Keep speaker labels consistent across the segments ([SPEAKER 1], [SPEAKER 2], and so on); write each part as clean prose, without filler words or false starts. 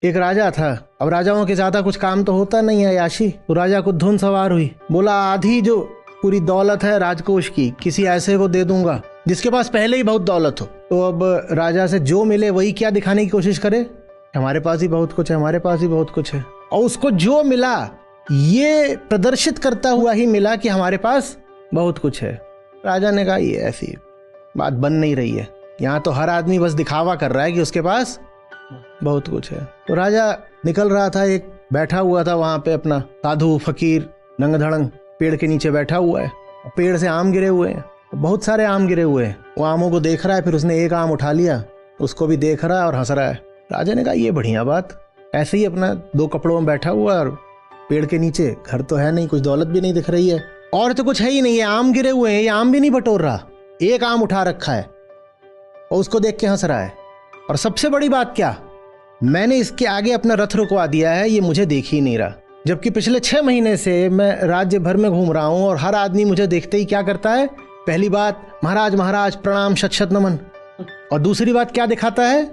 [SPEAKER 1] एक राजा था। अब राजाओं के ज्यादा कुछ काम तो होता नहीं है याशी, तो राजा को धुन सवार हुई। बोला आधी जो पूरी दौलत है राजकोष की किसी ऐसे को दे दूंगा जिसके पास पहले ही बहुत दौलत हो। तो अब राजा से जो मिले वही क्या दिखाने की कोशिश करे, हमारे पास ही बहुत कुछ है, हमारे पास ही बहुत कुछ है। और उसको जो मिला ये प्रदर्शित करता हुआ ही मिला कि हमारे पास बहुत कुछ है। राजा ने कहा ये ऐसी बात बन नहीं रही है, यहाँ तो हर आदमी बस दिखावा कर रहा है कि उसके पास बहुत कुछ है। तो राजा निकल रहा था, एक बैठा हुआ था वहां पे अपना साधु फकीर नंगधड़ंग पेड़ के नीचे बैठा हुआ है। पेड़ से आम गिरे हुए हैं, बहुत सारे आम गिरे हुए हैं। वो आमों को देख रहा है, फिर उसने एक आम उठा लिया, उसको भी देख रहा है और हंस रहा है। राजा ने कहा ये बढ़िया बात, ऐसे ही अपना दो कपड़ों में बैठा हुआ और पेड़ के नीचे, घर तो है नहीं, कुछ दौलत भी नहीं दिख रही है और तो कुछ है ही नहीं, ये आम गिरे हुए हैं, ये आम भी नहीं बटोर रहा, एक आम उठा रखा है और उसको देख के हंस रहा है। और सबसे बड़ी बात क्या, मैंने इसके आगे अपना रथ रुकवा दिया है, ये मुझे देख ही नहीं रहा। जबकि पिछले 6 महीने से मैं राज्य भर में घूम रहा हूं और हर आदमी मुझे देखते ही क्या करता है, पहली बात महाराज महाराज प्रणाम शत शत नमन, और दूसरी बात क्या दिखाता है,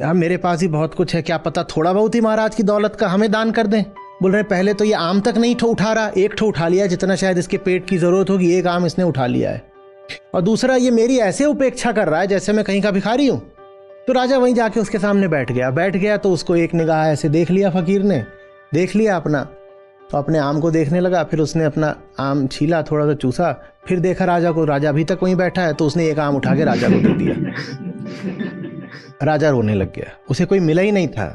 [SPEAKER 1] यार मेरे पास ही बहुत कुछ है, क्या पता थोड़ा बहुत ही महाराज की दौलत का हमें दान कर दें। बोल रहे पहले तो ये आम तक नहीं उठा रहा, एक ठो उठा लिया जितना शायद इसके पेट की जरूरत होगी, एक आम इसने उठा लिया है। और दूसरा ये मेरी ऐसे उपेक्षा कर रहा है जैसे मैं कहीं का भिखारी हूं। तो राजा वहीं जाके उसके सामने बैठ गया तो उसको एक निगाह ऐसे देख लिया, फकीर ने देख लिया अपना, तो अपने आम को देखने लगा। फिर उसने अपना आम छीला, थोड़ा सा चूसा, फिर देखा राजा को, राजा अभी तक वहीं बैठा है, तो उसने एक आम उठा के राजा को दे दिया। राजा रोने लग गया, उसे कोई मिला ही नहीं था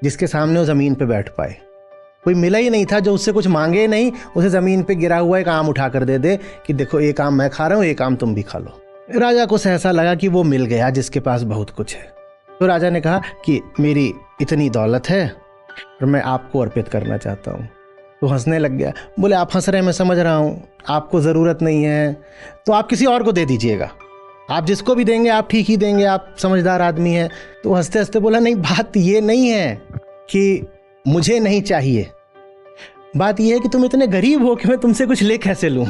[SPEAKER 1] जिसके सामने वो जमीन पे बैठ पाए, कोई मिला ही नहीं था जो उससे कुछ मांगे नहीं, उसे जमीन पे गिरा हुआ एक आम उठा कर दे दे कि देखो एक आम मैं खा रहा हूँ, एक आम तुम भी खा लो। राजा को सहसा लगा कि वो मिल गया जिसके पास बहुत कुछ है। तो राजा ने कहा कि मेरी इतनी दौलत है और मैं आपको अर्पित करना चाहता हूँ। तो हंसने लग गया, बोले आप हंस रहे हैं मैं समझ रहा हूँ, आपको ज़रूरत नहीं है तो आप किसी और को दे दीजिएगा, आप जिसको भी देंगे आप ठीक ही देंगे, आप समझदार आदमी हैं। तो हंसते हंसते बोला नहीं, बात ये नहीं है कि मुझे नहीं चाहिए, बात यह है कि तुम इतने गरीब हो कि मैं तुमसे कुछ ले कैसे लूं।